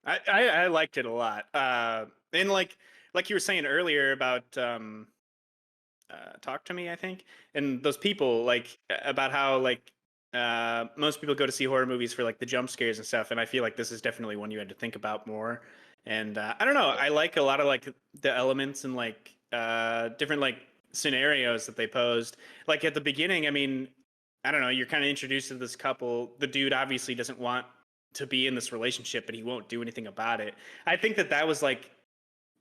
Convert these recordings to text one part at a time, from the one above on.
I liked it a lot. And like you were saying earlier about Talk to Me, I think, and those people like about how like most people go to see horror movies for like the jump scares and stuff, and I feel like this is definitely one you had to think about more. And I don't know, I like a lot of like the elements and like different like scenarios that they posed. Like at the beginning, I mean, I don't know, you're kind of introduced to this couple. The dude obviously doesn't want to be in this relationship, but he won't do anything about it. I think that that was like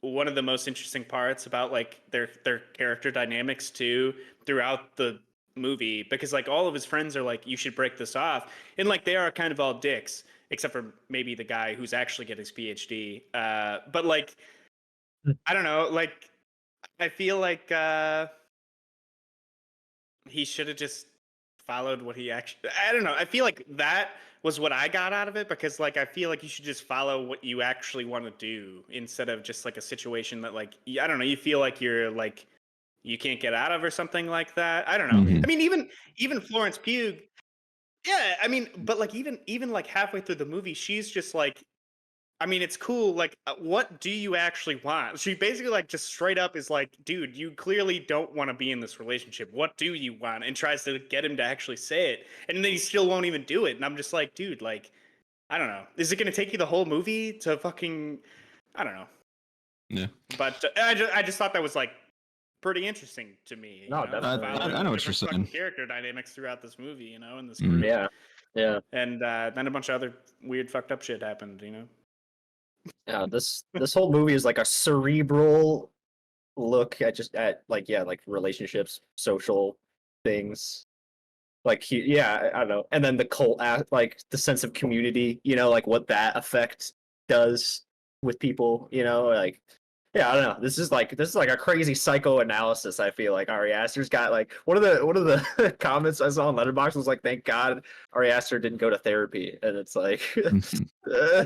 one of the most interesting parts about like their character dynamics too throughout the movie, because like all of his friends are like, you should break this off, and like they are kind of all dicks except for maybe the guy who's actually getting his PhD. But like I don't know, like I feel like he should have just followed what he actually, I don't know, I feel like that was what I got out of it, because like I feel like you should just follow what you actually want to do instead of just like a situation that like I don't know, you feel like you're like you can't get out of or something like that. I don't know. Mhm. I mean, even Florence Pugh, yeah, I mean, but like even like halfway through the movie, she's just like, I mean, it's cool. Like, what do you actually want? She basically like just straight up is like, dude, you clearly don't want to be in this relationship. What do you want? And tries to get him to actually say it, and then he still won't even do it. And I'm just like, dude, like, I don't know. Is it going to take you the whole movie to fucking? I don't know. Yeah. But I just thought that was like pretty interesting to me. No, definitely. Following I the know what you're different fucking saying. character dynamics throughout this movie. In this Mhm. group. Yeah, yeah, And then a bunch of other weird fucked up shit happened. yeah. This whole movie is like a cerebral look at just at like yeah, like relationships, social things. Like yeah, I don't know. And then the cult, like the sense of community, like what that effect does with people, like yeah, I don't know. This is like a crazy psychoanalysis. I feel like Ari Aster's got like one of the comments I saw on Letterboxd was like, "Thank God Ari Aster didn't go to therapy," and it's like, Mhm. Yeah,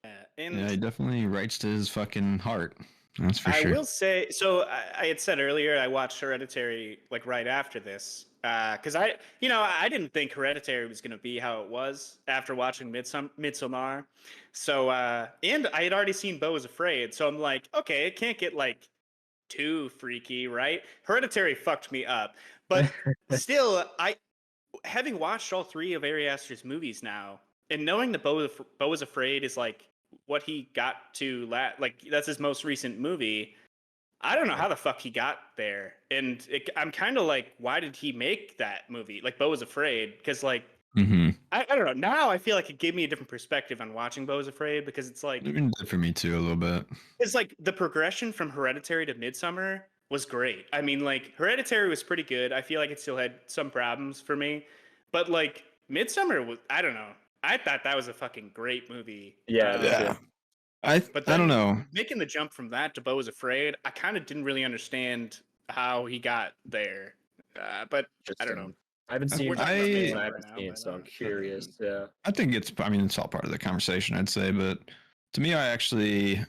Yeah, and he definitely writes to his fucking heart. That's for I sure. will say, so I had said earlier I watched Hereditary like right after this, because I didn't think Hereditary was gonna be how it was after watching Midsommar. So and I had already seen Beau is Afraid, so I'm like, okay, it can't get like too freaky, right? Hereditary fucked me up, but still, I having watched all three of Ari Aster's movies now, and knowing that Beau is Afraid is like what he got to like that's his most recent movie. I don't know how the fuck he got there, and I'm kind of like, why did he make that movie? Like Beau is Afraid, because like Mm-hmm. I don't know. Now I feel like it gave me a different perspective on watching Beau is Afraid, because it's like It did for me too a little bit. the progression from Hereditary to Midsummer was great. I mean, like Hereditary was pretty good. I feel like it still had some problems for me, but like Midsummer was, I don't know. I thought that was a fucking great movie. yeah, me too. Yeah. I But I don't then know. making the jump from that to Beau is Afraid, I kind of didn't really understand how he got there. But I don't know. Interesting. I haven't seen We're talking about Midsummer, I Midsummer haven't now, seen, but so I'm curious. Yeah. I think it's all part of the conversation, I'd say, but to me I actually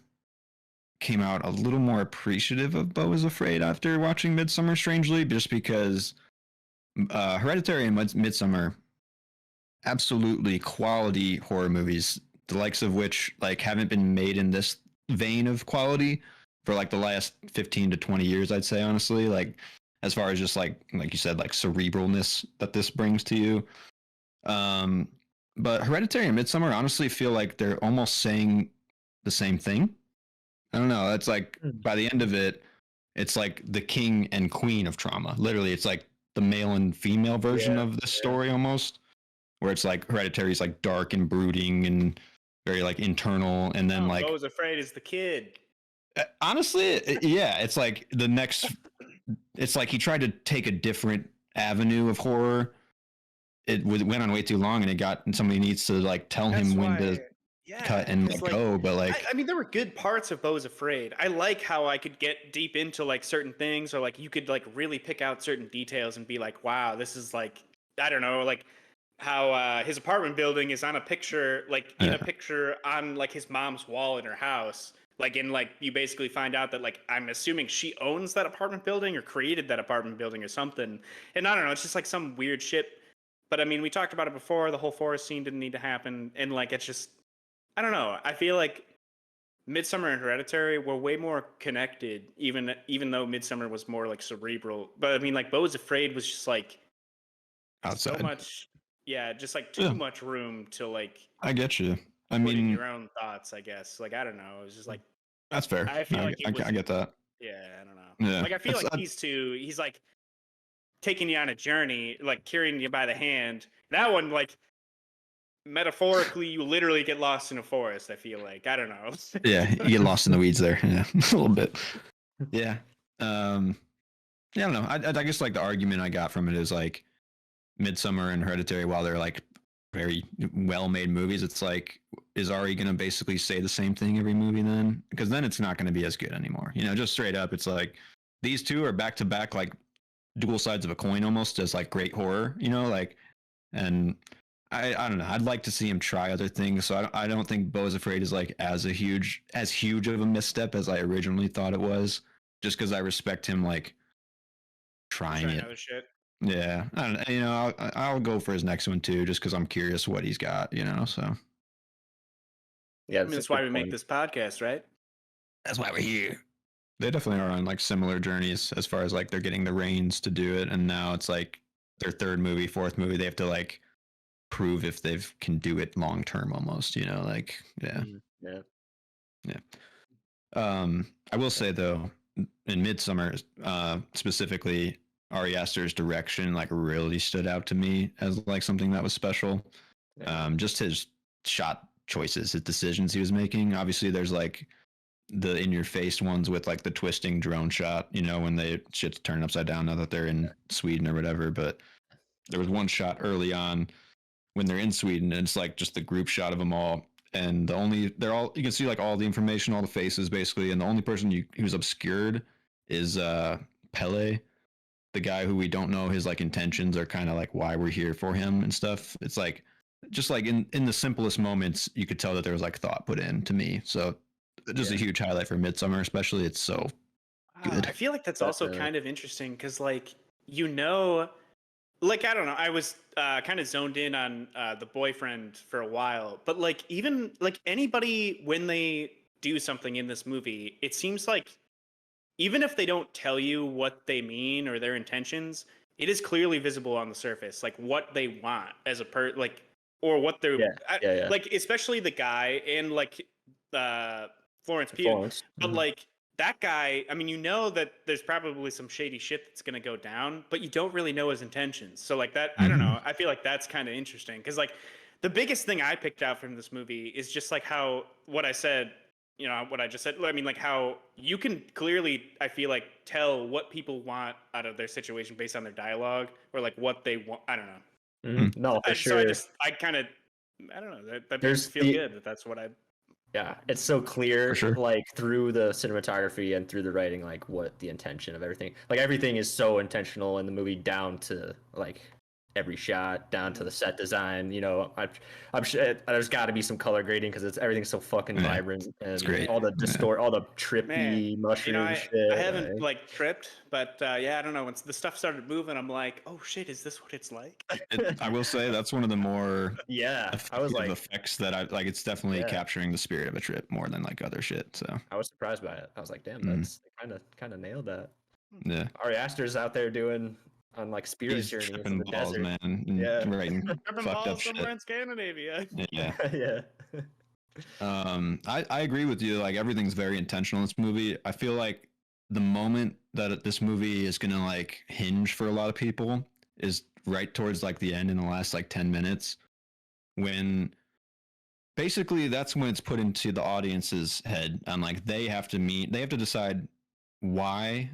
came out a little more appreciative of Beau is Afraid after watching Midsummer, strangely, just because Hereditary and Midsummer, absolutely quality horror movies, the likes of which like haven't been made in this vein of quality for like the last 15 to 20 years, I'd say, honestly. Like as far as just like you said, like cerebralness that this brings to you. Um, but Hereditary and Midsummer honestly feel like they're almost saying the same thing. I don't know. It's like by the end of it, it's like the king and queen of trauma. Literally, it's like the male and female version Yeah, of this yeah. story almost, where it's like Hereditary is like dark and brooding and very like internal, and then Beau like is Afraid is the kid. honestly, yeah, it's like the next. It's like he tried to take a different avenue of horror. Went on way too long, and it got. And somebody needs to like tell That's him when why, to cut yeah, and because let like, go. But I, like, I mean, there were good parts of Beau is Afraid. I like how I could get deep into like certain things, or like you could like really pick out certain details and be like, wow, this is like, I don't know, like how his apartment building is on a picture, like in a picture on like his mom's wall in her house. Like in like you basically find out that like I'm assuming she owns that apartment building or created that apartment building or something. And I don't know, it's just like some weird shit. But I mean, we talked about it before. The whole forest scene didn't need to happen, and like it's just I don't know. I feel like Midsummer and Hereditary were way more connected, even though Midsummer was more like cerebral. But I mean, like Beau is Afraid was just like so outside. much, yeah, just like Yeah, too much room to like I get you. I put in mean, your own thoughts. I guess. Like I don't know. It was just like that's fair. I feel like it I was. get that. Yeah, I don't know. Yeah, Like I feel like he's like taking you on a journey, like carrying you by the hand. That one, like metaphorically, you literally get lost in a forest. I feel like I don't know. yeah, you get lost in the weeds there. Yeah, a little bit. Yeah. Yeah, I don't know. I guess like the argument I got from it is like Midsummer and Hereditary, while they're like very well made movies, it's like, is Ari going to basically say the same thing every movie then? Because then it's not going to be as good anymore. You know, just straight up, it's like these two are back to back, like dual sides of a coin almost, as like great horror, you know, like, and I don't know. I'd like to see him try other things. So I don't think Beau is Afraid is like as huge of a misstep as I originally thought it was, just because I respect him like trying Trying it. other shit. Yeah, I don't know, you know, I'll go for his next one too, just because I'm curious what he's got, you know. So Yeah, I mean, that's why we make this podcast, right? that's why we're here. They definitely are on like similar journeys as far as like they're getting the reins to do it, and now it's like their third movie, fourth movie, they have to like prove if they can do it long term, almost. You know, like yeah, Yeah. yeah. I will say though, in Midsummer, specifically, Ari Aster's direction like really stood out to me as like something that was special. Yeah. Just his shot choices, his decisions he was making. Obviously, there's like the in your face ones with like the twisting drone shot, you know, when they shit's turned upside down now that they're in Sweden or whatever. But there was one shot early on when they're in Sweden, and it's like just the group shot of them all. And they're all, you can see like all the information, all the faces basically. And the only person who's obscured is Pele, the guy who we don't know his like intentions or kind of like why we're here for him and stuff. It's like, just like in the simplest moments, you could tell that there was like thought put in to me. So just a huge highlight for Midsummer, especially. It's so good. I feel like that's also kind of interesting because, like, you know, like I don't know, I was kind of zoned in on the boyfriend for a while, but like even like anybody when they do something in this movie, it seems like even if they don't tell you what they mean or their intentions, it is clearly visible on the surface, like what they want as a like or what they're Yeah. like, especially the guy and like Florence Pugh, Florence. but like that guy, I mean, you know that there's probably some shady shit that's gonna go down, but you don't really know his intentions. So like that, I don't know. I feel like that's kind of interesting because like the biggest thing I picked out from this movie is just like how what I said, you know, what I just said. I mean, like how you can clearly, I feel like, tell what people want out of their situation based on their dialogue or like what they want. I don't know. No, for sure. So I kind of, I don't know. That There's makes me feel good that that's what I. Yeah, it's so clear, For sure. like through the cinematography and through the writing, like what the intention of everything. Like everything is so intentional in the movie, down to like every shot, down to the set design. You know, I'm sure there's got to be some color grading because it's everything's so fucking vibrant and great. all the all the trippy Man, mushroom you know, shit. I haven't like tripped, but yeah, I don't know. Once the stuff started moving, I'm like, oh shit, is this what it's like? I will say that's one of the more Yeah, I was like, effects that I like. It's definitely capturing the spirit of a trip more than like other shit. So I was surprised by it. I was like, damn, that's kind of nailed that. yeah, Ari Aster's out there doing on like spirit he's journeys in tripping the balls, desert. man. And Yeah. writing Tripping fucked up balls somewhere shit. in Scandinavia. Yeah. Yeah. I agree with you. Like everything's very intentional in this movie. I feel like the moment that this movie is gonna like hinge for a lot of people is right towards like the end in the last like 10 minutes, when basically that's when it's put into the audience's head and like they have to decide why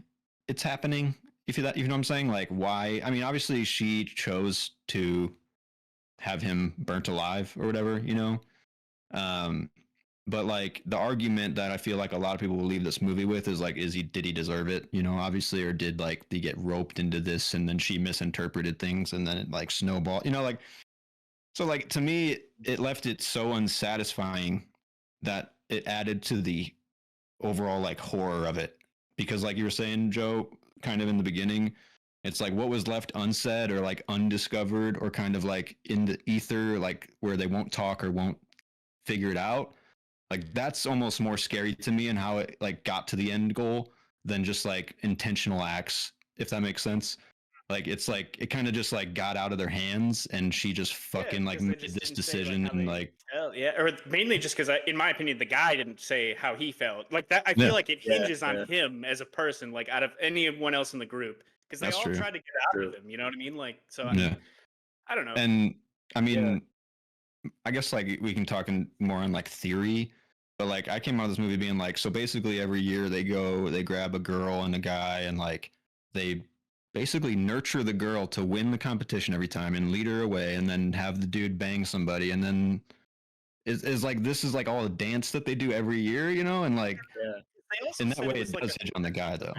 it's happening. If you know what I'm saying, like why. I mean, obviously she chose to have him burnt alive or whatever, you know. But like the argument that I feel like a lot of people will leave this movie with is like, did he deserve it? You know, obviously, or did like they get roped into this and then she misinterpreted things and then it like snowballed, you know, like, so like to me, it left it so unsatisfying that it added to the overall like horror of it. Because like you were saying, Joe, kind of in the beginning, it's like what was left unsaid or like undiscovered or kind of like in the ether, like where they won't talk or won't figure it out. Like that's almost more scary to me and how it like got to the end goal than just like intentional acts, if that makes sense. Like it's like it kind of just like got out of their hands and she just fucking like 'cause they made just this didn't say, decision how and they like felt. Yeah, or mainly just because, in my opinion, the guy didn't say how he felt. Like that, I Yeah. feel like it Yeah, hinges on yeah. him as a person, like out of anyone else in the group, because they That's all true. tried to get out True. of him. You know what I mean? Like, so Yeah. I don't know. And I mean, Yeah. I guess like we can talk more on like theory, but like I came out of this movie being like, so basically every year they grab a girl and a guy and like they basically nurture the girl to win the competition every time and lead her away and then have the dude bang somebody and then is like this is like all the dance that they do every year, you know, and like Yeah. They also in that said way it was it like does hinge on the guy though.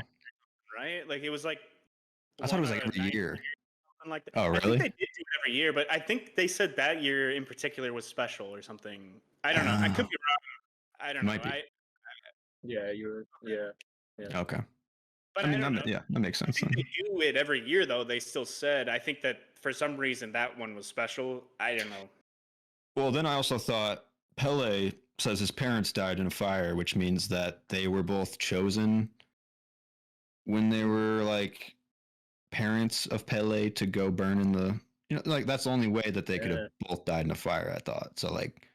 right? Like it was like I thought it one was out like of every 90 year. something like that. Oh, I think really? they did do it every year, but I think they said that year in particular was special or something. I don't know. I could Oh, be wrong. I don't know. might be. Yeah, yeah. Okay. But I I mean, don't know. yeah, that makes I sense think then. they do it every year, though. They still said. I think that for some reason that one was special. I don't know. Well, then I also thought Pele says his parents died in a fire, which means that they were both chosen when they were like parents of Pele to go burn in the, you know, like that's the only way that they could have Yeah. both died in a fire, I thought. So like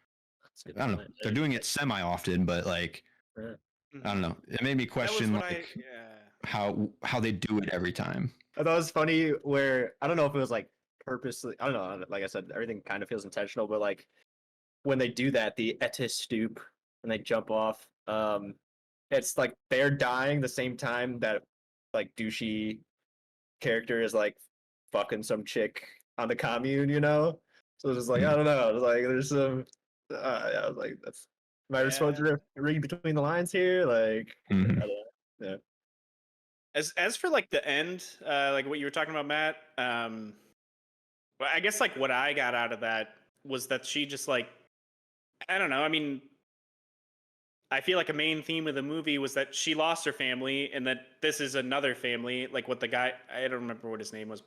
That's a good I don't know. point. They're doing it semi often, but like Yeah. I don't know. It made me That was question what like yeah. how they do it every time. I thought it was funny where I don't know if it was like purposely. I don't know. Like I said, everything kind of feels intentional, but like when they do that, the Etis stoop and they jump off, it's like they're dying the same time that like douchey character is like fucking some chick on the commune, you know? So it's just like, I don't know. It's like there's some I was like, that's am I supposed to read between the lines here? Like I Mhm. don't know. Yeah. As for like the end, like what you were talking about, Matt. Well, I guess like what I got out of that was that she just like I don't know. I mean, I feel like a main theme of the movie was that she lost her family and that this is another family. Like what the guy, I don't remember what his name was.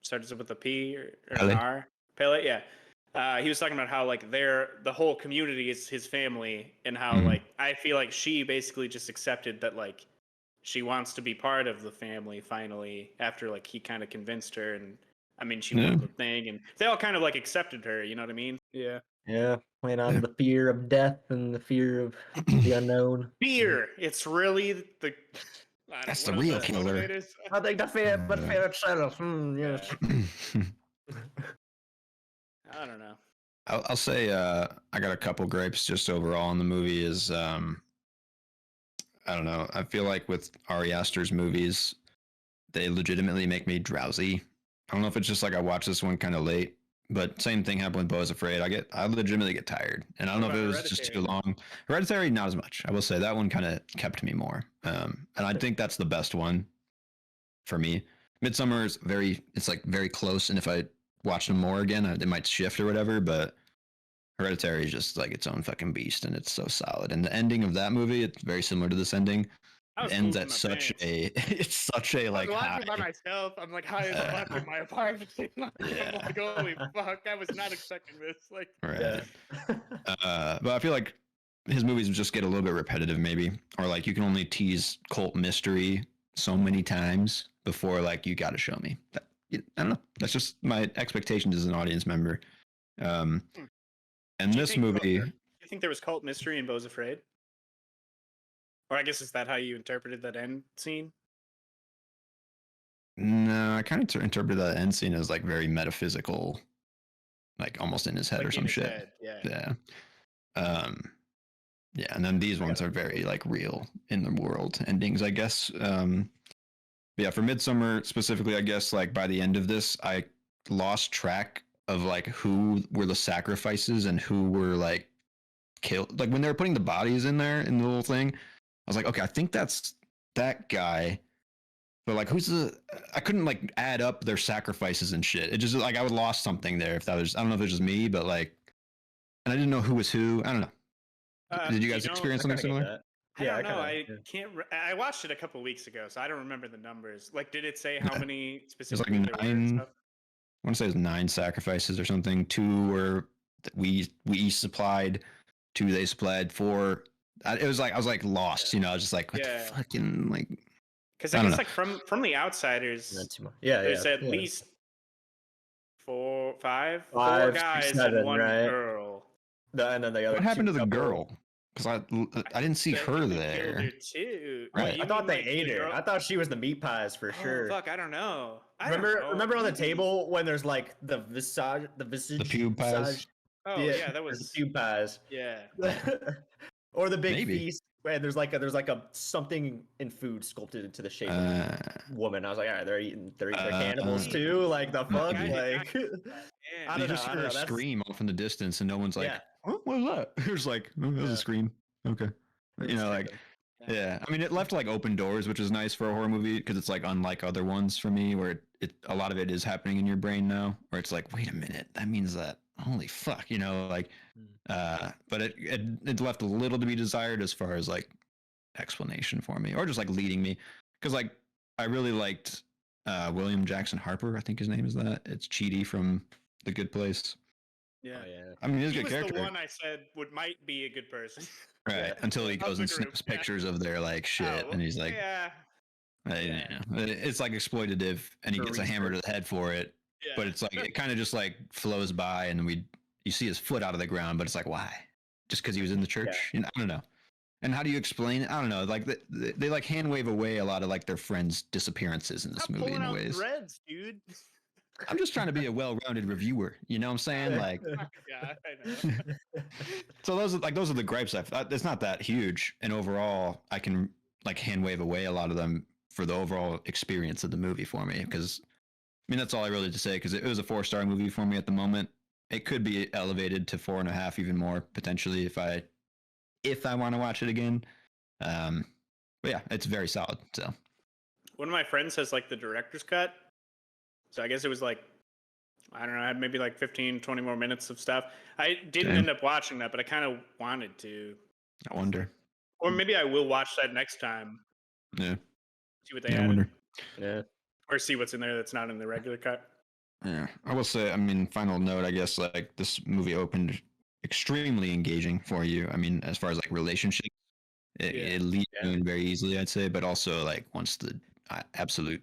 Starts with a P or an Pele. R. Pele, yeah. He was talking about how like the whole community is his family and how Mhm. like I feel like she basically just accepted that like she wants to be part of the family finally after like he kind of convinced her and I mean she Yeah. won the thing and they all kind of like accepted her, you know what I mean? Yeah. Yeah. Playing on Yeah. the fear of death and the fear of the unknown. Fear. It's really the That's one the of real the killer. motivators. I think the fear, but Yeah. fear itself. Yes. I don't know. I'll say I got a couple gripes just overall in the movie is I don't know. I feel like with Ari Aster's movies, they legitimately make me drowsy. I don't know if it's just like I watched this one kind of late, but same thing happened with Bo is Afraid. I legitimately get tired, and I don't What know if it about was just too Hereditary? long. Hereditary, not as much. I will say that one kind of kept me more, and I think that's the best one for me. Midsummer is it's like very close, and if I watch them more again, it might shift or whatever. But Hereditary is just like its own fucking beast, and it's so solid. And the ending of that movie, it's very similar to this ending. I It was ends pooping at my such pants. a it's such a I was like high. watching by myself. I'm like high as fuck in my apartment. I'm Yeah. like, holy fuck! I was not expecting this. Like, Right. Yeah. But I feel like his movies just get a little bit repetitive, maybe, or like you can only tease cult mystery so many times before like you got to show me. I don't know. That's just my expectations as an audience member. Um, Hmm. and do you this think? Do movie, you think there was cult mystery in Bo's Afraid? Or I guess is that how you interpreted that end scene? no, I kind of interpreted that end scene as like very metaphysical, like almost in his head Like or in some his shit. head, yeah. Yeah. Um, yeah, and then these I ones gotta are look very at like real in the world endings, I guess. Yeah, for Midsummer specifically, I guess like by the end of this, I lost track of like who were the sacrifices and who were like killed. Like when they were putting the bodies in there in the little thing, I was like, okay, I think that's that guy. But like, who's the? I couldn't like add up their sacrifices and shit. It just like I would lost something there. If that was, I don't know if it was just me, but like, and I didn't know who was who. I don't know. Did you You guys don't. experience I something kind of get similar? that. I Yeah, don't I know. kind of. I Yeah. can't. I watched it a couple weeks ago, so I don't remember the numbers. Like, did it say how Yeah. many It was specifically like there were and nine. stuff? I want to say it was 9 sacrifices or something. 2 were that we supplied, 2 they supplied, 4. It was like I was like lost, you know. I was just like, what the fucking like. Because I guess like from the outsiders, Not too much. Yeah, there's yeah. at least 4 5, guys 6, 7, and 1 right? girl. And then the other. What happened to the couple- girl? Because I didn't see They her killed there. her too. Right. Wait, you I thought mean, they like, ate the her. girl- I thought she was the meat pies for Oh, sure. fuck, I don't know. I don't Remember know. on the table when there's like the visage, The pube pies. Oh yeah, that was pube pies. yeah. Or the big Maybe. feast where there's like a something in food sculpted into the shape of a woman. I was like, all right, they're eating their cannibals too. Like the fuck, I- like I You don't just know. hear a That's- scream off in the distance, and no one's like, Yeah. "What was that?" It's like, "Oh, that was Yeah. a scream." Okay, you know, like, yeah. I mean, it left like open doors, which is nice for a horror movie because it's like unlike other ones for me, where it a lot of it is happening in your brain now, where it's like, wait a minute, that means that. Holy fuck, you know, like, but it left a little to be desired as far as like explanation for me, or just like leading me, because like I really liked William Jackson Harper, I think his name is that. It's Chidi from The Good Place. Yeah. Oh, yeah. I mean, he's a He good was character, the one I said might be a good person. right? Yeah. Until he Of goes the and group, snaps yeah. pictures of their like shit, Oh, and he's like, yeah. you know, it's like exploitative, and he The gets a hammer to the head for it. Yeah. But it's like it kind of just like flows by, and you see his foot out of the ground, but it's like, why? Just because he was in the church? You know, I don't know. And how do you explain it? I don't know. Like they like hand wave away a lot of like their friends' disappearances in this Stop movie pulling in out ways. threads, dude. I'm just trying to be a well-rounded reviewer. You know what I'm saying? Like, Yeah, I know. so those are the gripes I've. It's not that huge, and overall, I can like hand wave away a lot of them for the overall experience of the movie for me. Because I mean, that's all I really to say. Because it was a 4-star movie for me at the moment. It could be elevated to 4.5, even more potentially if I want to watch it again. But yeah, it's very solid. So One of my friends has like the director's cut. So I guess it was like, I don't know, I had maybe like 15, 20 more minutes of stuff. I didn't Damn. end up watching that, but I kind of wanted to. I wonder. Or maybe I will watch that next time. Yeah. See what they Yeah, I added. wonder. Yeah. Or see what's in there that's not in the regular cut. Yeah, I will say. I mean, final note. I guess like this movie opened extremely engaging for you. I mean, as far as like relationships, it leads you in very easily, I'd say. But also like once the absolute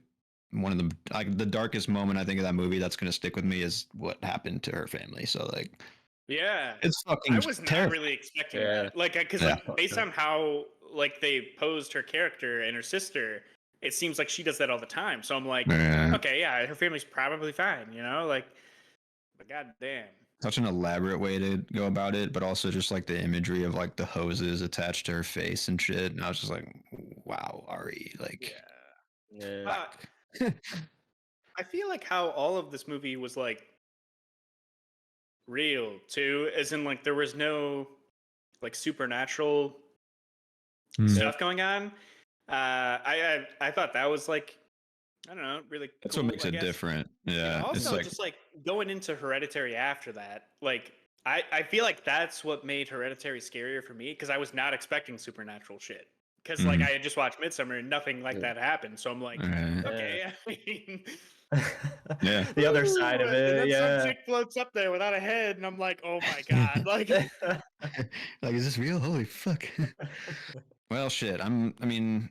one of the like the darkest moment I think of that movie that's gonna stick with me is what happened to her family. So like, Yeah. it's fucking. I was not terrifying. really expecting Yeah. that. Like, because Yeah. like, based on how like they posed her character and her sister, it seems like she does that all the time. So I'm like, Yeah. okay, yeah, her family's probably fine, you know? Like, but goddamn. Such an elaborate way to go about it, but also just like the imagery of like the hoses attached to her face and shit. And I was just like, wow, Ari, like, Yeah. I feel like how all of this movie was like real too, as in like there was no like supernatural stuff going on. I thought that was like, I don't know, really. that's cool, what makes I it guess. different. And Yeah, it's also, like just like going into Hereditary after that, like I feel like that's what made Hereditary scarier for me because I was not expecting supernatural shit. Because like I had just watched Midsommar and nothing like that happened, so I'm like, okay, I mean, yeah. The other side of and then it, some yeah. chick floats up there without a head, and I'm like, oh my god, like, Like, is this real? Holy fuck. Well, shit. I mean,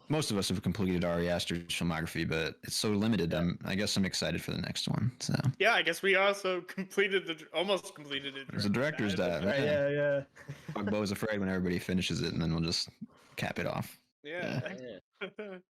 most of us have completed Ari Aster's filmography, but it's so limited. I guess I'm excited for the next one. So yeah, I guess we also almost completed it. there's a director's dive. Right, yeah. Fuck Bo is Afraid when everybody finishes it, and then we'll just cap it off. Yeah. Yeah.